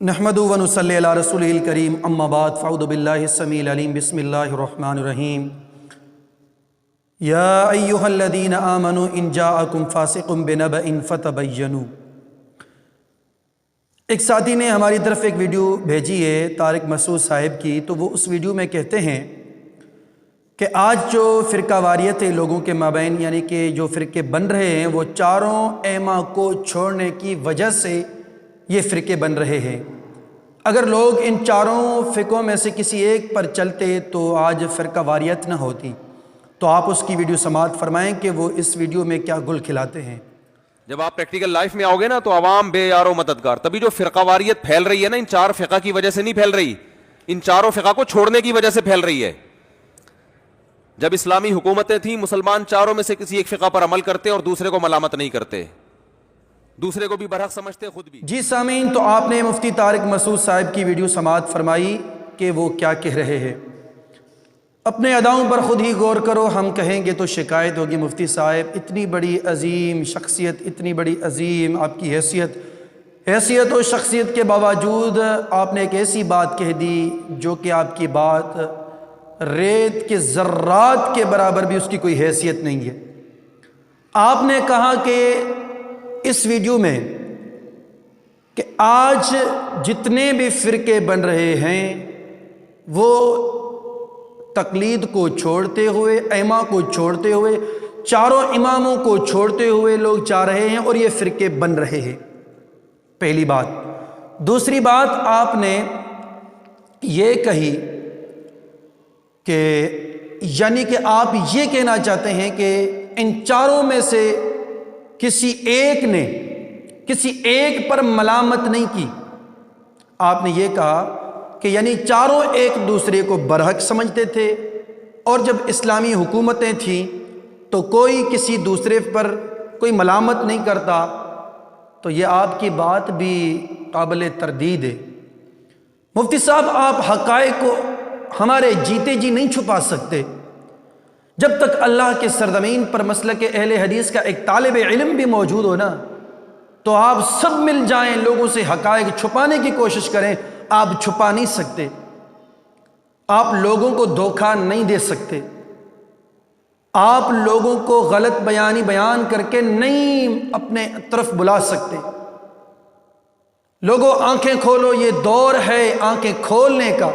نحمدُ و نصلی علی رسولہ الکریم اما بعد فاعوذ باللہ السمیع العلیم بسم اللہ الرحمن الرحیم یا ایہا الذین آمنوا ان جاءکم فاسق بنبأ فتبینوا۔ ایک ساتھی نے ہماری طرف ایک ویڈیو بھیجی ہے طارق مسعود صاحب کی، تو وہ اس ویڈیو میں کہتے ہیں کہ آج جو فرقہ واریت ہے لوگوں کے مابین، یعنی کہ جو فرقے بن رہے ہیں وہ چاروں ائمہ کو چھوڑنے کی وجہ سے یہ فرقے بن رہے ہیں۔ اگر لوگ ان چاروں فرقوں میں سے کسی ایک پر چلتے تو آج فرقہ واریت نہ ہوتی۔ تو آپ اس کی ویڈیو سماعت فرمائیں کہ وہ اس ویڈیو میں کیا گل کھلاتے ہیں۔ جب آپ پریکٹیکل لائف میں آؤ گے نا تو عوام بے یار و مددگار، تبھی جو فرقہ واریت پھیل رہی ہے نا ان چار فرقہ کی وجہ سے نہیں پھیل رہی، ان چاروں فرقہ کو چھوڑنے کی وجہ سے پھیل رہی ہے۔ جب اسلامی حکومتیں تھیں مسلمان چاروں میں سے کسی ایک فرقہ پر عمل کرتے اور دوسرے کو ملامت نہیں کرتے، دوسرے کو بھی برحق سمجھتے، خود بھی۔ جی سامعین، تو آپ نے مفتی طارق مسعود صاحب کی ویڈیو سماعت فرمائی کہ وہ کیا کہہ رہے ہیں۔ اپنے اداؤں پر خود ہی غور کرو، ہم کہیں گے تو شکایت ہوگی۔ مفتی صاحب اتنی بڑی عظیم شخصیت، اتنی بڑی عظیم آپ کی حیثیت و شخصیت کے باوجود آپ نے ایک ایسی بات کہہ دی جو کہ آپ کی بات ریت کے ذرات کے برابر بھی اس کی کوئی حیثیت نہیں ہے۔ آپ نے کہا کہ اس ویڈیو میں کہ آج جتنے بھی فرقے بن رہے ہیں وہ تقلید کو چھوڑتے ہوئے، ائمہ کو چھوڑتے ہوئے، چاروں اماموں کو چھوڑتے ہوئے لوگ چاہ رہے ہیں اور یہ فرقے بن رہے ہیں، پہلی بات۔ دوسری بات آپ نے یہ کہی کہ یعنی کہ آپ یہ کہنا چاہتے ہیں کہ ان چاروں میں سے کسی ایک پر ملامت نہیں کی۔ آپ نے یہ کہا کہ یعنی چاروں ایک دوسرے کو برحق سمجھتے تھے، اور جب اسلامی حکومتیں تھیں تو کوئی کسی دوسرے پر کوئی ملامت نہیں کرتا۔ تو یہ آپ کی بات بھی قابل تردید ہے۔ مفتی صاحب، آپ حقائق کو ہمارے جیتے جی نہیں چھپا سکتے۔ جب تک اللہ کے سرزمین پر مسلک اہل حدیث کا ایک طالب علم بھی موجود ہو نا، تو آپ سب مل جائیں لوگوں سے حقائق چھپانے کی کوشش کریں، آپ چھپا نہیں سکتے۔ آپ لوگوں کو دھوکہ نہیں دے سکتے، آپ لوگوں کو غلط بیان کر کے نہیں اپنے طرف بلا سکتے۔ لوگوں آنکھیں کھولو، یہ دور ہے آنکھیں کھولنے کا۔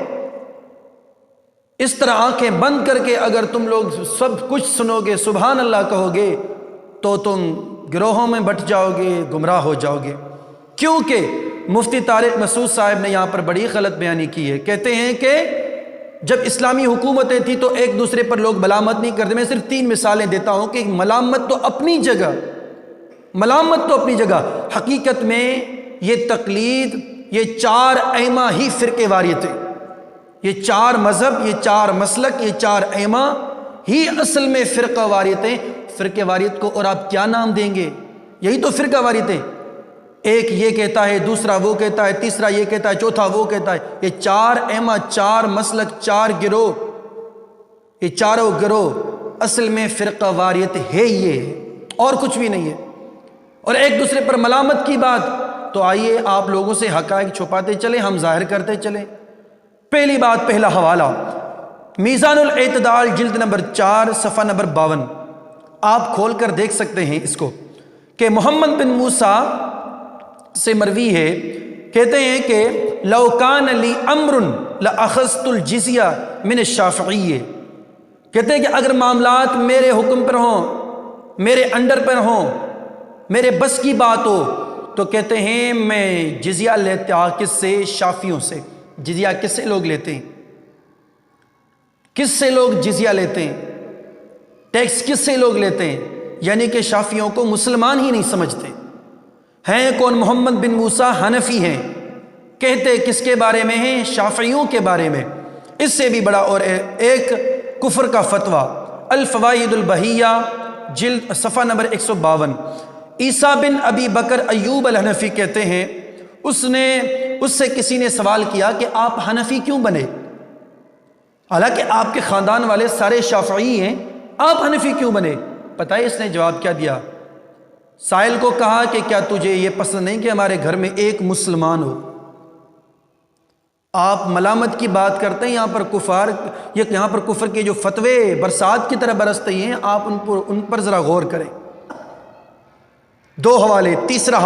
اس طرح آنکھیں بند کر کے اگر تم لوگ سب کچھ سنو گے، سبحان اللہ کہو گے، تو تم گروہوں میں بٹ جاؤ گے، گمراہ ہو جاؤ گے۔ کیونکہ مفتی طارق مسعود صاحب نے یہاں پر بڑی غلط بیانی کی ہے۔ کہتے ہیں کہ جب اسلامی حکومتیں تھیں تو ایک دوسرے پر لوگ ملامت نہیں کرتے۔ میں صرف 3 مثالیں دیتا ہوں کہ ملامت تو اپنی جگہ، حقیقت میں یہ تقلید، یہ 4 ائمہ ہی فرقے واریت ہیں، یہ 4 مذہب، یہ 4 مسلک، یہ 4 ائمہ ہی اصل میں فرقہ واریت ہیں۔ فرقہ واریت کو اور آپ کیا نام دیں گے؟ یہی تو فرقہ واریت ہے۔ ایک یہ کہتا ہے، دوسرا وہ کہتا ہے، تیسرا یہ کہتا ہے، چوتھا وہ کہتا ہے۔ یہ 4 ائمہ، 4 مسلک، 4 گروہ، یہ چاروں گروہ اصل میں فرقہ واریت ہے، یہ اور کچھ بھی نہیں ہے۔ اور ایک دوسرے پر ملامت کی بات، تو آئیے آپ لوگوں سے حقائق چھپاتے چلیں، ہم ظاہر کرتے چلیں۔ پہلی بات، پہلا حوالہ میزان الاعتدال جلد نمبر 4 صفحہ نمبر 52، آپ کھول کر دیکھ سکتے ہیں اس کو، کہ محمد بن موسیٰ سے مروی ہے، کہتے ہیں کہ لو کان لی امر لاخذت الجزیہ من الشافعی، کہتے ہیں کہ اگر معاملات میرے حکم پر ہوں، میرے انڈر پر ہوں، میرے بس کی بات ہو، تو کہتے ہیں میں جزیہ لیتا کس سے؟ شافعیوں سے۔ جزیہ کس سے لوگ لیتے ہیں؟ کس سے لوگ جزیہ لیتے ہیں؟ ٹیکس کس سے لوگ لیتے ہیں؟ یعنی کہ شافعیوں کو مسلمان ہی نہیں سمجھتے ہیں۔ کون؟ محمد بن موسیٰ حنفی ہیں۔ کہتے کس کے بارے میں ہیں؟ شافعیوں کے بارے میں۔ اس سے بھی بڑا اور ایک کفر کا فتویٰ، الفوائد البہیہ جلد صفحہ نمبر 152، عیسیٰ بن ابی بکر ایوب الحنفی کہتے ہیں، اس سے کسی نے سوال کیا کہ آپ حنفی کیوں بنے؟ حالانکہ آپ کے خاندان والے سارے شافعی ہیں، آپ حنفی کیوں بنے؟ پتہ ہے اس نے جواب کیا دیا؟ سائل کو کہا کہ کیا تجھے یہ پسند نہیں کہ ہمارے گھر میں ایک مسلمان ہو؟ آپ ملامت کی بات کرتے ہیں، یہاں پر کفر کے جو فتوے برسات کی طرح برستے ہیں، آپ ان پر ذرا غور کریں۔ 2 حوالے۔ تیسرا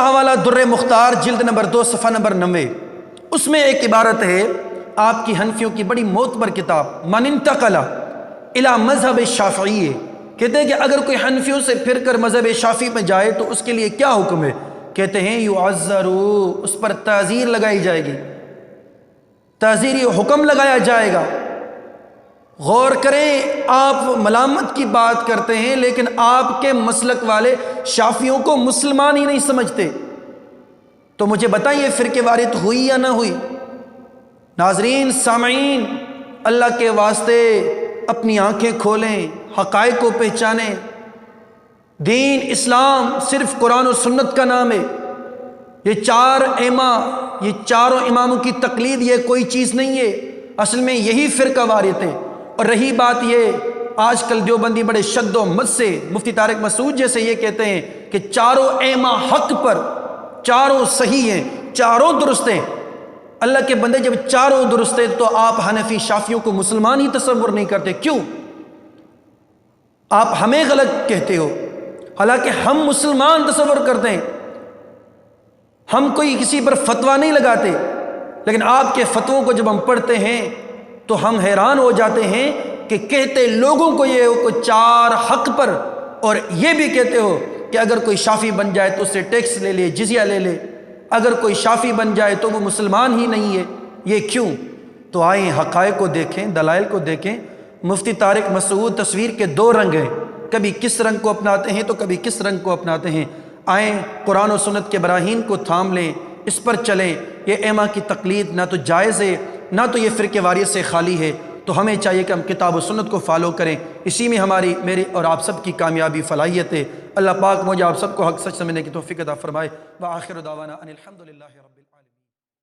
حوالہ در مختار جلد نمبر 2 صفحہ نمبر 90، اس میں ایک عبارت ہے آپ کی حنفیوں کی بڑی معتبر کتاب من انتقل الی مذہب الشافعی، کہتے ہیں کہ اگر کوئی حنفیوں سے پھر کر مذہب شافعی میں جائے تو اس کے لیے کیا حکم ہے؟ کہتے ہیں یعذر، اس پر تعزیر لگائی جائے گی، تعزیری حکم لگایا جائے گا۔ غور کریں، آپ ملامت کی بات کرتے ہیں لیکن آپ کے مسلک والے شافعیوں کو مسلمان ہی نہیں سمجھتے، تو مجھے بتائیے فرقے واریت ہوئی یا نہ ہوئی؟ ناظرین، سامعین، اللہ کے واسطے اپنی آنکھیں کھولیں، حقائق کو پہچانیں۔ دین اسلام صرف قرآن و سنت کا نام ہے۔ یہ 4 ائمہ، یہ چاروں اماموں کی تقلید یہ کوئی چیز نہیں ہے، اصل میں یہی فرقہ واریت ہے۔ اور رہی بات یہ، آج کل دیوبندی بڑے شد و مت سے مفتی طارق مسعود جیسے یہ کہتے ہیں کہ چاروں ائمہ حق پر، چاروں صحیح ہیں، چاروں درست ہیں۔ اللہ کے بندے، جب چاروں درست ہیں تو آپ حنفی شافعیوں کو مسلمان ہی تصور نہیں کرتے، کیوں؟ آپ ہمیں غلط کہتے ہو، حالانکہ ہم مسلمان تصور کرتے ہیں، ہم کوئی کسی پر فتویٰ نہیں لگاتے، لیکن آپ کے فتووں کو جب ہم پڑھتے ہیں تو ہم حیران ہو جاتے ہیں کہ کہتے لوگوں کو یہ ہو کہ 4 حق پر، اور یہ بھی کہتے ہو کہ اگر کوئی شافعی بن جائے تو اس سے ٹیکس لے لے، جزیہ لے لے، اگر کوئی شافعی بن جائے تو وہ مسلمان ہی نہیں ہے۔ یہ کیوں؟ تو آئیں حقائق کو دیکھیں، دلائل کو دیکھیں۔ مفتی طارق مسعود تصویر کے 2 رنگ ہیں، کبھی کس رنگ کو اپناتے ہیں تو کبھی کس رنگ کو اپناتے ہیں۔ آئیں قرآن و سنت کے براہین کو تھام لیں، اس پر چلیں۔ یہ ائمہ کی تقلید نہ تو جائز ہے، نہ تو یہ فرقے واریت سے خالی ہے، تو ہمیں چاہیے کہ ہم کتاب و سنت کو فالو کریں، اسی میں میری اور آپ سب کی کامیابی فلاحیت ہے۔ اللہ پاک مجھے آپ سب کو حق سچ سمجھنے کی توفیق عطا فرمائے۔ وآخر دعوانا ان الحمد للہ رب العالمین۔